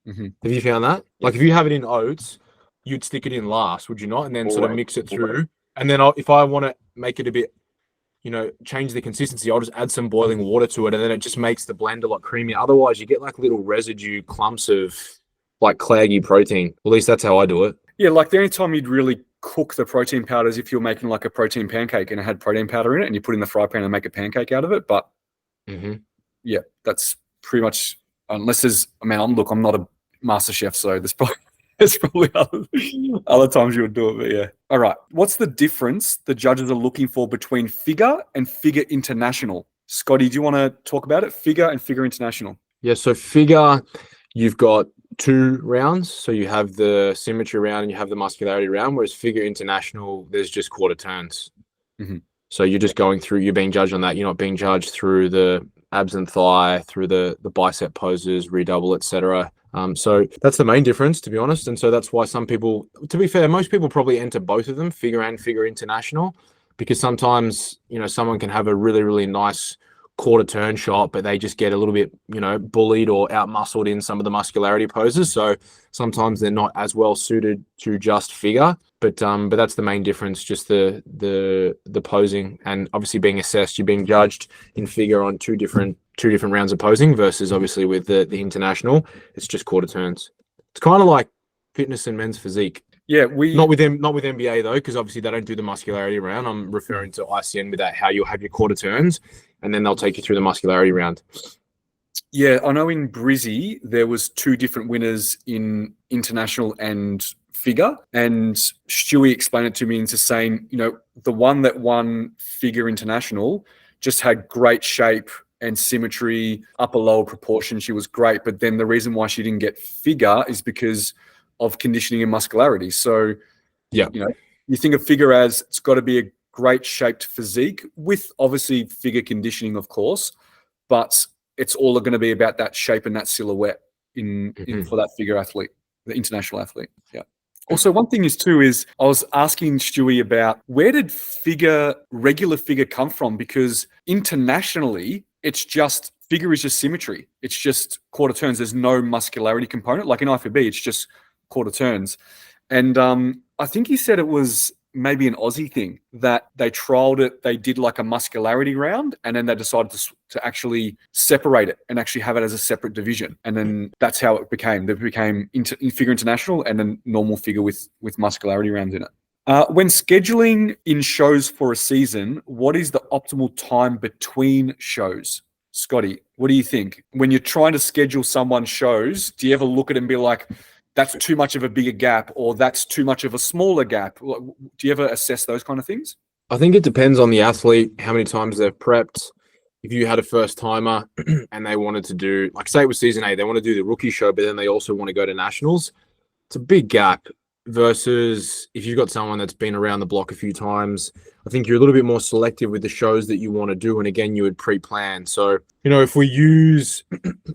Mm-hmm. Have you found that? Like if you have it in oats, you'd stick it in last, would you not? And then sort of mix it through. And then if I want to make it a bit, change the consistency, I'll just add some boiling water to it, and then it just makes the blend a lot creamier. Otherwise, you get like little residue clumps of like claggy protein. At least that's how I do it. Yeah, like the only time you'd really cook the protein powder is if you're making like a protein pancake and it had protein powder in it, and you put it in the fry pan and make a pancake out of it. But yeah, that's pretty much, unless I'm not a master chef, so there's probably other times you would do it, but yeah. All right. What's the difference the judges are looking for between figure and figure international? Scotty, do you want to talk about it? Figure and figure international. Yeah, so figure, you've got 2 rounds. So you have the symmetry round and you have the muscularity round, whereas figure international, there's just quarter turns. Mm-hmm. So you're just going through, you're being judged on that. You're not being judged through the abs and thigh, through the bicep poses, redouble, etc. So that's the main difference, to be honest. And so that's why some people, to be fair, most people probably enter both of them, figure and figure international, because sometimes, someone can have a really, really nice quarter turn shot, but they just get a little bit, bullied or out muscled in some of the muscularity poses. So sometimes they're not as well suited to just figure, but that's the main difference, just the posing, and obviously being assessed, you're being judged in figure on two different rounds of posing versus obviously with the international, it's just quarter turns. It's kind of like fitness and men's physique. Yeah, not with NBA though, because obviously they don't do the muscularity round. I'm referring to ICN with that, how you'll have your quarter turns and then they'll take you through the muscularity round. Yeah, I know in Brizzy there was 2 different winners in international and figure, and Stewie explained it to me into saying, the one that won figure international just had great shape and symmetry, upper lower proportion. She was great, but then the reason why she didn't get figure is because of conditioning and muscularity. So, yeah, you think of figure as it's got to be a great shaped physique with obviously figure conditioning, of course, but it's all going to be about that shape and that silhouette in for that figure athlete, the international athlete. Yeah. Also, one thing is I was asking Stewie about where did regular figure come from? Because internationally, it's just figure is just symmetry. It's just quarter turns. There's no muscularity component. Like in IFBB, it's just quarter turns. And I think he said it was maybe an Aussie thing that they trialed it. They did like a muscularity round, and then they decided to actually separate it and actually have it as a separate division. And then that's how it became. They became figure international and then normal figure with muscularity rounds in it. When scheduling in shows for a season, what is the optimal time between shows? Scotty, what do you think? When you're trying to schedule someone's shows, do you ever look at it and be like, that's too much of a bigger gap, or that's too much of a smaller gap? Do you ever assess those kind of things? I think it depends on the athlete, how many times they've prepped. If you had a first timer and they wanted to do, like say it was season 8, they want to do the rookie show, but then they also want to go to nationals. It's a big gap versus if you've got someone that's been around the block a few times. I think you're a little bit more selective with the shows that you want to do. And again, you would pre-plan. So, if we use,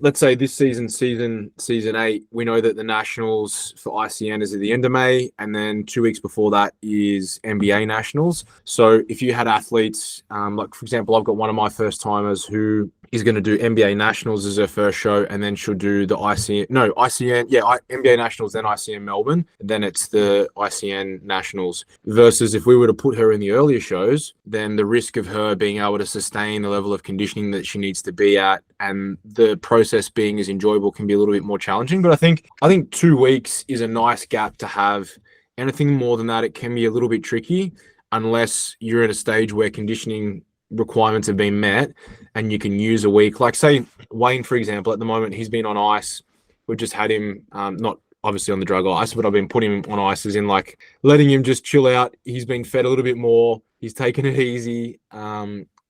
let's say this season 8, we know that the nationals for ICN is at the end of May. And then 2 weeks before that is NBA nationals. So if you had athletes, like for example, I've got one of my first timers who is going to do NBA nationals as her first show. And then she'll do the NBA nationals, then ICN Melbourne. And then it's the ICN nationals versus if we were to put her in the earlier shows, then the risk of her being able to sustain the level of conditioning that she needs to be at and the process being as enjoyable can be a little bit more challenging. But I think 2 weeks is a nice gap to have. Anything more than that, it can be a little bit tricky unless you're at a stage where conditioning requirements have been met and you can use a week. Like say Wayne, for example, at the moment, he's been on ice. We've just had him, not obviously on the drug ice, but I've been putting him on ice as in like letting him just chill out. He's been fed a little bit more. He's taken it easy.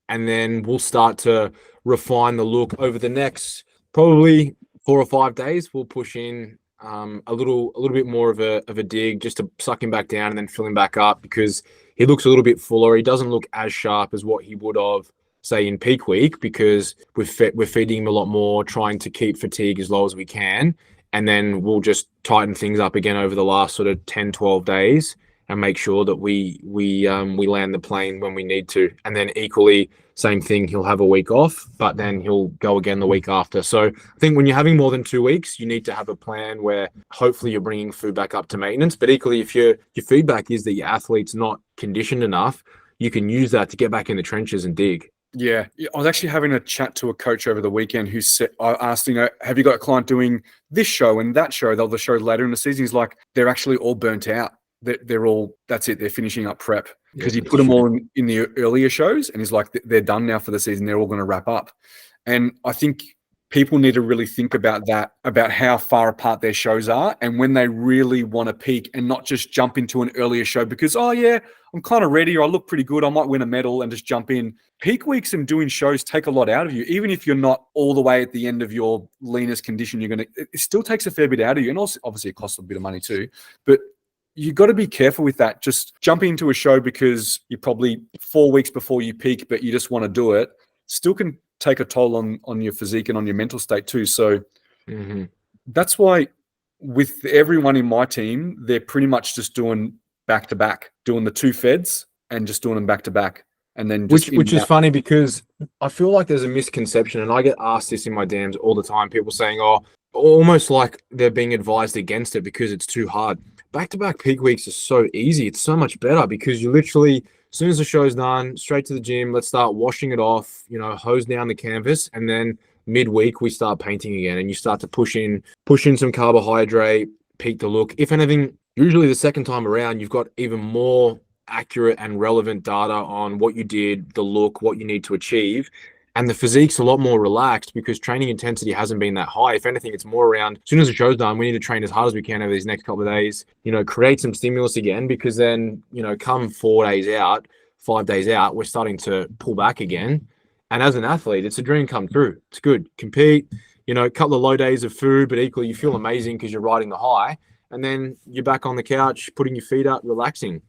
And then we'll start to refine the look over the next probably 4 or 5 days. We'll push in a little bit more of a dig just to suck him back down and then fill him back up because he looks a little bit fuller. He doesn't look as sharp as what he would have, say, in peak week because we're feeding him a lot more, trying to keep fatigue as low as we can. And then we'll just tighten things up again over the last sort of 10, 12 days and make sure that we land the plane when we need to. And then equally, same thing, he'll have a week off, but then he'll go again the week after. So I think when you're having more than 2 weeks, you need to have a plan where hopefully you're bringing food back up to maintenance. But equally, if your feedback is that your athlete's not conditioned enough, you can use that to get back in the trenches and dig. Yeah, I was actually having a chat to a coach over the weekend who said, I asked, have you got a client doing this show and that show, the show later in the season? He's like, they're actually all burnt out. They're all, that's it. They're finishing up prep because he put them all in the earlier shows and he's like, they're done now for the season. They're all going to wrap up. And I think people need to really think about that, about how far apart their shows are and when they really want to peak and not just jump into an earlier show because, oh yeah, I'm kind of ready or I look pretty good. I might win a medal and just jump in. Peak weeks and doing shows take a lot out of you. Even if you're not all the way at the end of your leanest condition, it still takes a fair bit out of you. And also, obviously it costs a bit of money too, but you've got to be careful with that. Just jumping into a show because you're probably 4 weeks before you peak, but you just want to do it, still can take a toll on your physique and on your mental state too. So that's why with everyone in my team, they're pretty much just doing back-to-back, doing the 2 feds and just doing them back-to-back. And then just which is funny because I feel like there's a misconception, and I get asked this in my DMs all the time, people saying, oh, almost like they're being advised against it because it's too hard. Back-to-back peak weeks is so easy. It's so much better because you literally, as soon as the show's done, straight to the gym, let's start washing it off, hose down the canvas, and then midweek we start painting again and you start to push in some carbohydrate, peak the look. If anything, usually the second time around, you've got even more accurate and relevant data on what you did, the look, what you need to achieve. And the physique's a lot more relaxed because training intensity hasn't been that high. If anything, it's more around, as soon as the show's done, we need to train as hard as we can over these next couple of days, create some stimulus again, because then, come 4 days out, 5 days out, we're starting to pull back again. And as an athlete, it's a dream come true. It's good. Compete, a couple of low days of food, but equally you feel amazing because you're riding the high. And then you're back on the couch, putting your feet up, relaxing.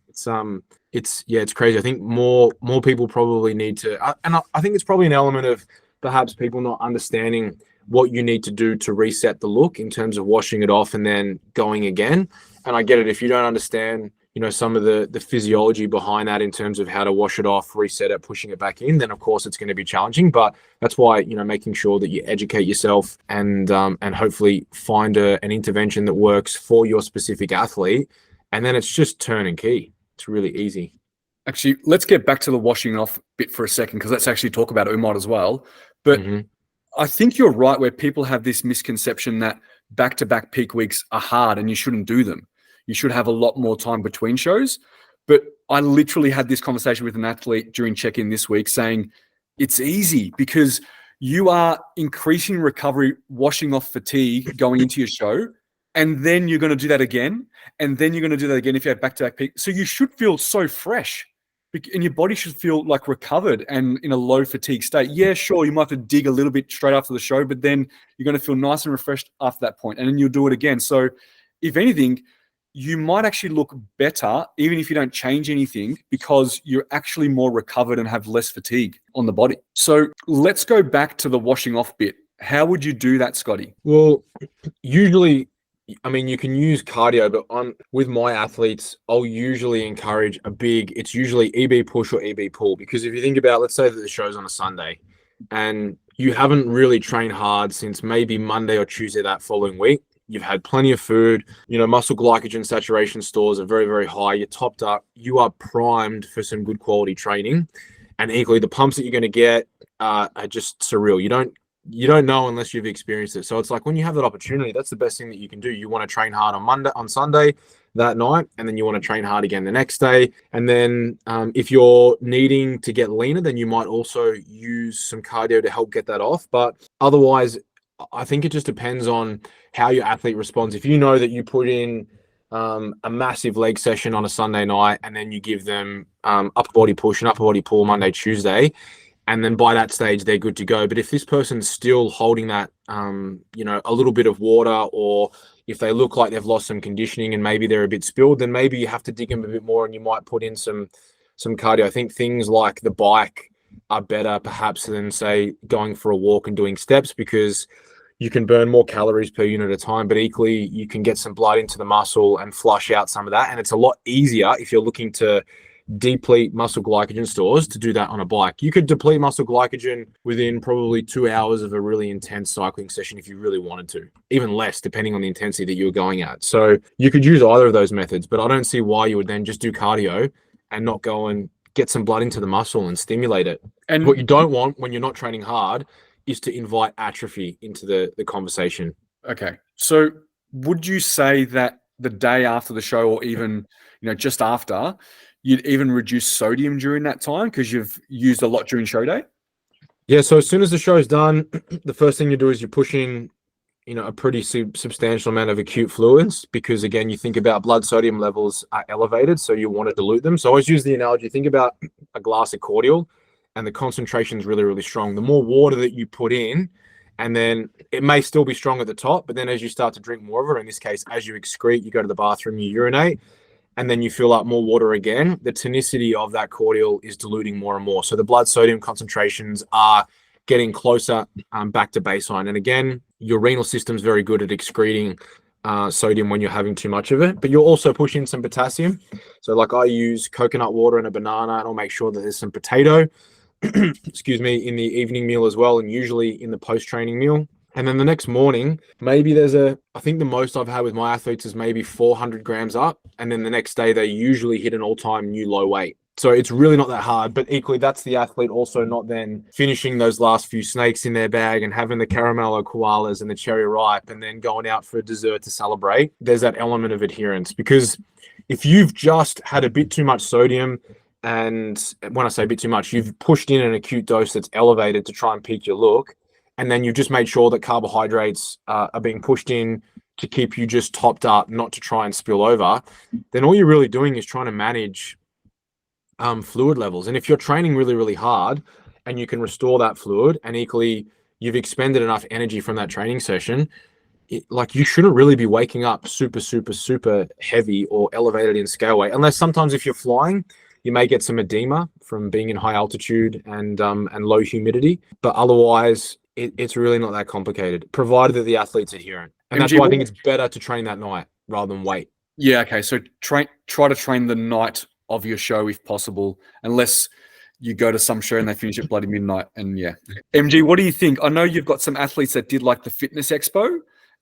It's crazy. I think more people probably need to, and I think it's probably an element of perhaps people not understanding what you need to do to reset the look in terms of washing it off and then going again. And I get it. If you don't understand, some of the physiology behind that in terms of how to wash it off, reset it, pushing it back in, then of course it's going to be challenging. But that's why, making sure that you educate yourself and hopefully find an intervention that works for your specific athlete. And then it's just turn and key. It's really easy. Actually, let's get back to the washing off bit for a second, because let's actually talk about UMOD as well. But I think you're right where people have this misconception that back-to-back peak weeks are hard and you shouldn't do them. You should have a lot more time between shows. But I literally had this conversation with an athlete during check-in this week saying it's easy because you are increasing recovery, washing off fatigue going into your show. and then you're going to do that again, and then you're going to do that again if you have back-to-back peak. So you should feel so fresh, and your body should feel like recovered and in a low fatigue state. Yeah, sure, you might have to dig a little bit straight after the show, but then you're going to feel nice and refreshed after that point, and then you'll do it again. So if anything, you might actually look better even if you don't change anything, because you're actually more recovered and have less fatigue on the body. So let's go back to the washing off bit. How would you do that, Scotty? Well, usually, I mean, you can use cardio, but with my athletes, I'll usually encourage it's usually EB push or EB pull. Because if you think about, let's say that the show's on a Sunday and you haven't really trained hard since maybe Monday or Tuesday that following week, you've had plenty of food, muscle glycogen saturation stores are very, very high. You're topped up. You are primed for some good quality training. And equally, the pumps that you're going to get are just surreal. You don't know unless you've experienced it. So it's like when you have that opportunity, that's the best thing that you can do. You want to train hard on Sunday that night, and then you want to train hard again the next day. And then if you're needing to get leaner, then you might also use some cardio to help get that off. But otherwise, I think it just depends on how your athlete responds. If you know that you put in a massive leg session on a Sunday night, and then you give them upper body push and upper body pull Monday, Tuesday, and then by that stage, they're good to go. But if this person's still holding that, a little bit of water, or if they look like they've lost some conditioning and maybe they're a bit spilled, then maybe you have to dig them a bit more and you might put in some cardio. I think things like the bike are better perhaps than, say, going for a walk and doing steps, because you can burn more calories per unit of time, but equally you can get some blood into the muscle and flush out some of that. And it's a lot easier if you're looking to deplete muscle glycogen stores to do that on a bike. You could deplete muscle glycogen within probably 2 hours of a really intense cycling session if you really wanted to, even less depending on the intensity that you were going at. So you could use either of those methods, but I don't see why you would then just do cardio and not go and get some blood into the muscle and stimulate it. And what you don't want when you're not training hard is to invite atrophy into the conversation. Okay. So would you say that the day after the show, or even, just after, you'd even reduce sodium during that time because you've used a lot during show day? Yeah. So as soon as the show's done, the first thing you do is you push in, a pretty substantial amount of acute fluids, because again, you think about blood sodium levels are elevated, so you want to dilute them. So I always use the analogy, think about a glass of cordial, and the concentration is really, really strong. The more water that you put in, and then it may still be strong at the top, but then as you start to drink more of it, or in this case, as you excrete, you go to the bathroom, you urinate, and then you fill up more water again, the tonicity of that cordial is diluting more and more. So the blood sodium concentrations are getting closer back to baseline. And again, your renal system's very good at excreting sodium when you're having too much of it, but you'll also push in some potassium. So like I use coconut water and a banana, and I'll make sure that there's some potato, excuse me, in the evening meal as well, and usually in the post-training meal. And then the next morning, maybe I think the most I've had with my athletes is maybe 400 grams up. And then the next day, they usually hit an all-time new low weight. So it's really not that hard, but equally that's the athlete also not then finishing those last few snakes in their bag and having the caramello koalas and the cherry ripe and then going out for dessert to celebrate. There's that element of adherence, because if you've just had a bit too much sodium, and when I say a bit too much, you've pushed in an acute dose that's elevated to try and peak your look, and then you've just made sure that carbohydrates are being pushed in to keep you just topped up, not to try and spill over, then all you're really doing is trying to manage fluid levels. And if you're training really, really hard and you can restore that fluid, and equally you've expended enough energy from that training session, you shouldn't really be waking up super, super, super heavy or elevated in scale weight, unless sometimes if you're flying, you may get some edema from being in high altitude and low humidity. But otherwise, it's really not that complicated, provided that the athlete's adherent. And that's why I think it's better to train that night rather than wait. Yeah, okay. So try to train the night of your show if possible, unless you go to some show and they finish at bloody midnight. And yeah. MG, what do you think? I know you've got some athletes that did like the fitness expo,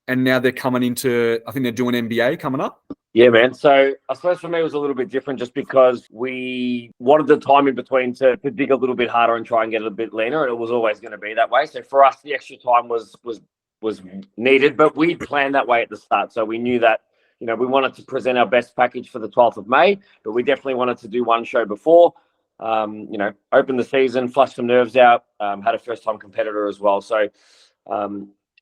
and now they're coming into, I think they're doing NBA coming up. Yeah, man. So I suppose for me it was a little bit different, just because we wanted the time in between to dig a little bit harder and try and get a little bit leaner, and it was always going to be that way. So for us, the extra time was needed, but we planned that way at the start. So we knew that, we wanted to present our best package for the 12th of May, but we definitely wanted to do one show before, open the season, flush some nerves out, had a first-time competitor as well. So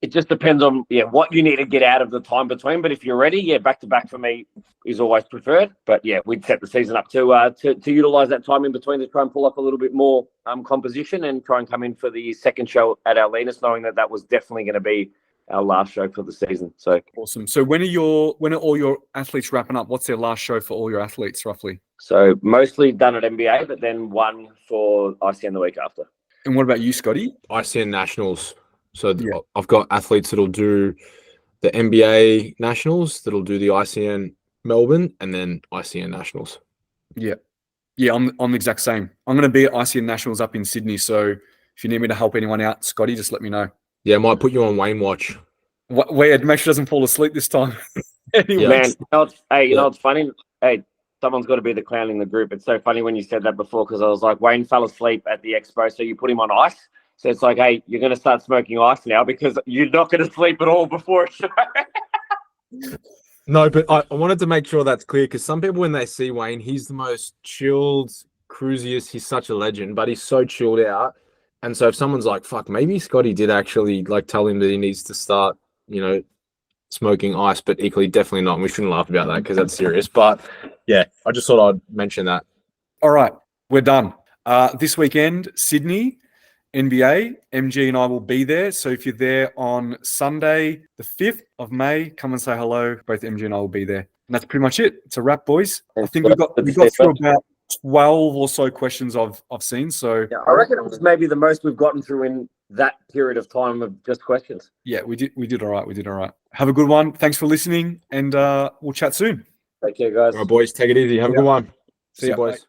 It just depends on what you need to get out of the time between. But if you're ready, back to back for me is always preferred. But we'd set the season up to utilize that time in between to try and pull up a little bit more composition and try and come in for the second show at our leanest, knowing that was definitely going to be our last show for the season. So awesome. So when are all your athletes wrapping up? What's their last show for all your athletes roughly? So mostly done at NBA, but then one for ICN the week after. And what about you, Scotty? ICN Nationals. So I've got athletes that'll do the NBA Nationals, that'll do the ICN Melbourne, and then ICN Nationals. Yeah, I'm the exact same. I'm going to be at ICN Nationals up in Sydney. So if you need me to help anyone out, Scotty, just let me know. Yeah, I might put you on Wayne watch. Weird. Make sure he doesn't fall asleep this time. Anyway, man, you know what's funny? Hey, someone's got to be the clown in the group. It's so funny when you said that before because I was like, Wayne fell asleep at the expo, so you put him on ice. So it's like, hey, you're going to start smoking ice now because you're not going to sleep at all before a show. No, but I wanted to make sure that's clear because some people, when they see Wayne, he's the most chilled, cruisiest. He's such a legend, but he's so chilled out. And so if someone's like, fuck, maybe Scotty did actually tell him that he needs to start, smoking ice, but equally definitely not. And we shouldn't laugh about that because that's serious. But yeah, I just thought I'd mention that. All right, we're done. This weekend, Sydney, NBA, MG and I will be there. So if you're there on Sunday, the 5th of May, come and say hello. Both MG and I will be there. And that's pretty much it. It's a wrap, boys. I think we got through about 12 or so questions I've seen. So I reckon it was maybe the most we've gotten through in that period of time of just questions. Yeah, we did all right. Have a good one. Thanks for listening, and we'll chat soon. Take care, guys. All right, boys, take it easy. Have a good one. See you, boys. Bye.